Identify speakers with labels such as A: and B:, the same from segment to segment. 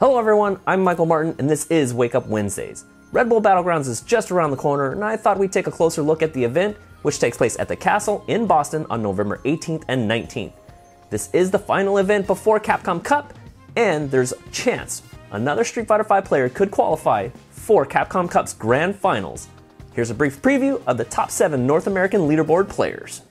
A: Hello everyone, I'm Michael Martin and this is Wake Up Wednesdays. Red Bull Battlegrounds is just around the corner and I thought we'd take a closer look at the event, which takes place at the Castle in Boston on November 18th and 19th. This is the final event before Capcom Cup, and there's a chance another Street Fighter V player could qualify for Capcom Cup's Grand Finals. Here's a brief preview of the top 7 North American leaderboard players.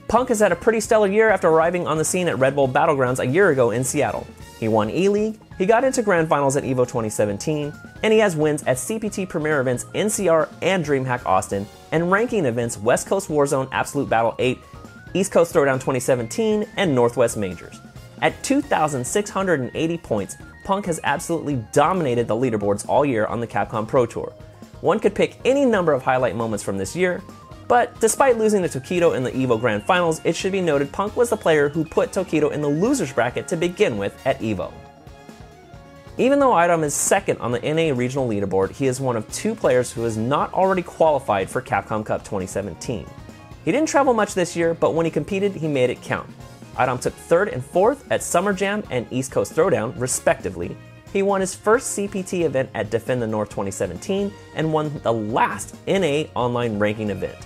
A: Punk has had a pretty stellar year after arriving on the scene at Red Bull Battlegrounds a year ago in Seattle. He won E-League, he got into Grand Finals at EVO 2017, and he has wins at CPT Premier events NCR and DreamHack Austin, and ranking events West Coast Warzone Absolute Battle 8, East Coast Throwdown 2017, and Northwest Majors. At 2,680 points, Punk has absolutely dominated the leaderboards all year on the Capcom Pro Tour. One could pick any number of highlight moments from this year, but despite losing to Tokido in the EVO Grand Finals, it should be noted Punk was the player who put Tokido in the losers bracket to begin with at EVO. Even though Idom is second on the NA Regional Leaderboard, he is one of 2 players who has not already qualified for Capcom Cup 2017. He didn't travel much this year, but when he competed, he made it count. Idom took 3rd and 4th at Summer Jam and East Coast Throwdown, respectively. He won his first CPT event at Defend the North 2017 and won the last NA online ranking event.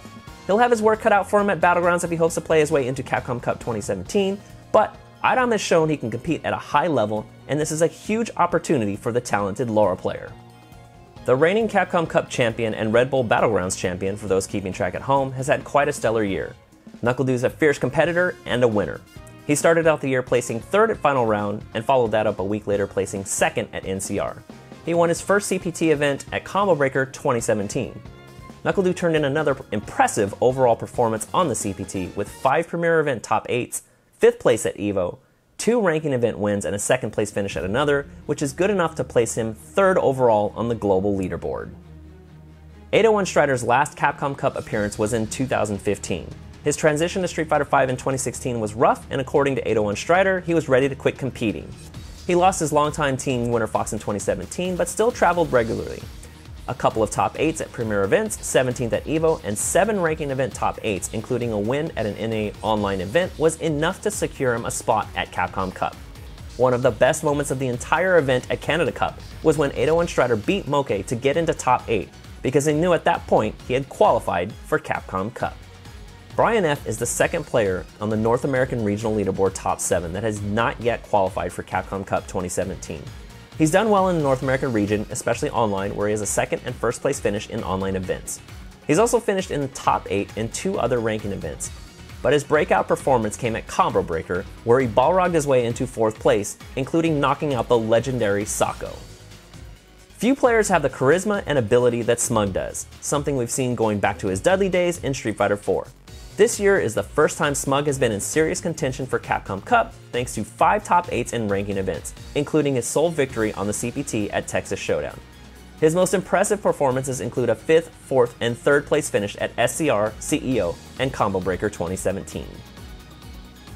A: He'll have his work cut out for him at Battlegrounds if he hopes to play his way into Capcom Cup 2017, but Idom has shown he can compete at a high level, and this is a huge opportunity for the talented Laura player. The reigning Capcom Cup champion and Red Bull Battlegrounds champion, for those keeping track at home, has had quite a stellar year. KnuckleDo is a fierce competitor and a winner. He started out the year placing 3rd at Final Round and followed that up a week later placing 2nd at NCR. He won his first CPT event at Combo Breaker 2017. KnuckleDo turned in another impressive overall performance on the CPT with 5 Premier Event top 8s, 5th place at EVO, 2 ranking event wins, and a 2nd place finish at another, which is good enough to place him 3rd overall on the global leaderboard. Dolan Strider's last Capcom Cup appearance was in 2015. His transition to Street Fighter V in 2016 was rough, and according to Dolan Strider, he was ready to quit competing. He lost his longtime team winner Fox in 2017, but still traveled regularly. A couple of top 8s at Premier events, 17th at EVO, and 7 ranking event top 8s, including a win at an NA online event, was enough to secure him a spot at Capcom Cup. One of the best moments of the entire event at Canada Cup was when Dolan Strider beat Moke to get into top 8, because he knew at that point he had qualified for Capcom Cup. Brian F. is the 2nd player on the North American Regional Leaderboard top 7 that has not yet qualified for Capcom Cup 2017. He's done well in the North American region, especially online, where he has a 2nd and 1st place finish in online events. He's also finished in the top 8 in 2 other ranking events, but his breakout performance came at Combo Breaker, where he ballrogged his way into 4th place, including knocking out the legendary Sako. Few players have the charisma and ability that Smudge does, something we've seen going back to his Dudley days in Street Fighter IV. This year is the first time Smudge has been in serious contention for Capcom Cup thanks to 5 top 8s in ranking events, including his sole victory on the CPT at Texas Showdown. His most impressive performances include a 5th, 4th, and 3rd place finish at SCR, CEO, and Combo Breaker 2017.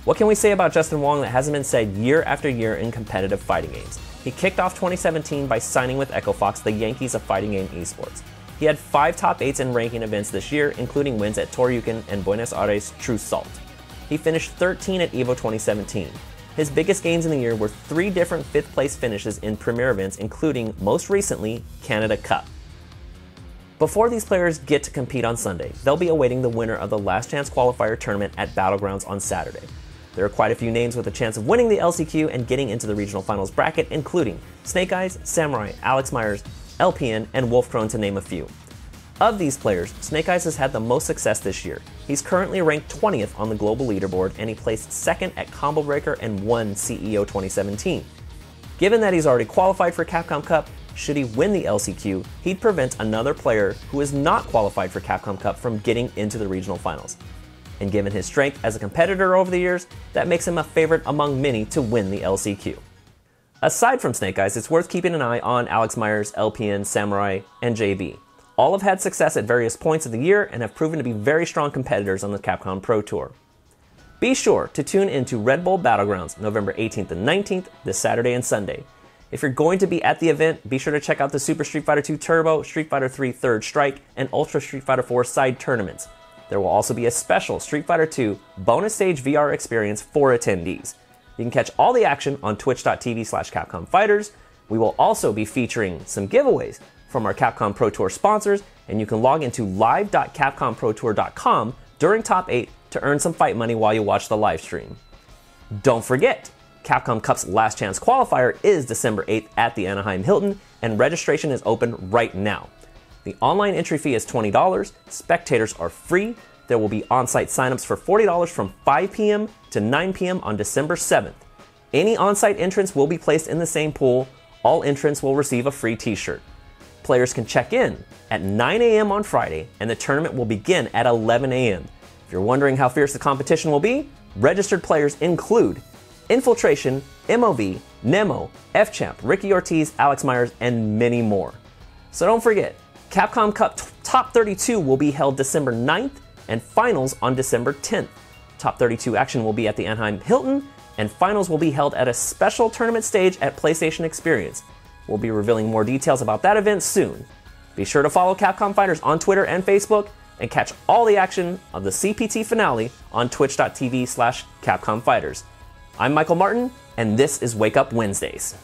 A: What can we say about Justin Wong that hasn't been said year after year in competitive fighting games? He kicked off 2017 by signing with Echo Fox, the Yankees of fighting game esports. He had 5 top 8s in ranking events this year, including wins at Toryuken and Buenos Aires True Salt. He finished 13 at EVO 2017. His biggest gains in the year were 3 different 5th place finishes in Premier events, including, most recently, Canada Cup. Before these players get to compete on Sunday, they'll be awaiting the winner of the Last Chance Qualifier tournament at Battlegrounds on Saturday. There are quite a few names with a chance of winning the LCQ and getting into the regional finals bracket, including Snake Eyes, Samurai, Alex Myers, LPN, and Wolfcrone, to name a few. Of these players, Snake Eyes has had the most success this year. He's currently ranked 20th on the global leaderboard, and he placed 2nd at Combo Breaker and won CEO 2017. Given that he's already qualified for Capcom Cup, should he win the LCQ, he'd prevent another player who is not qualified for Capcom Cup from getting into the regional finals. And given his strength as a competitor over the years, that makes him a favorite among many to win the LCQ. Aside from Snake Eyes, it's worth keeping an eye on Alex Myers, LPN, Samurai, and JB. All have had success at various points of the year and have proven to be very strong competitors on the Capcom Pro Tour. Be sure to tune into Red Bull Battlegrounds November 18th and 19th, this Saturday and Sunday. If you're going to be at the event, be sure to check out the Super Street Fighter II Turbo, Street Fighter III Third Strike, and Ultra Street Fighter IV side tournaments. There will also be a special Street Fighter II bonus stage VR experience for attendees. You can catch all the action on twitch.tv/Capcom Fighters, We will also be featuring some giveaways from our Capcom Pro Tour sponsors, and you can log into live.capcomprotour.com during Top 8 to earn some fight money while you watch the live stream. Don't forget, Capcom Cup's Last Chance Qualifier is December 8th at the Anaheim Hilton, and registration is open right now. The online entry fee is $20, spectators are free. There will be on-site signups for $40 from 5 p.m. to 9 p.m. on December 7th. Any on-site entrants will be placed in the same pool. All entrants will receive a free t-shirt. Players can check in at 9 a.m. on Friday, and the tournament will begin at 11 a.m. If you're wondering how fierce the competition will be, registered players include Infiltration, MOV, Nemo, F-Champ, Ricky Ortiz, Alex Myers, and many more. So don't forget, Capcom Cup Top 32 will be held December 9th and finals on December 10th. Top 32 action will be at the Anaheim Hilton, and finals will be held at a special tournament stage at PlayStation Experience. We'll be revealing more details about that event soon. Be sure to follow Capcom Fighters on Twitter and Facebook, and catch all the action of the CPT finale on twitch.tv/Capcom Fighters. I'm Michael Martin, and this is Wake Up Wednesdays.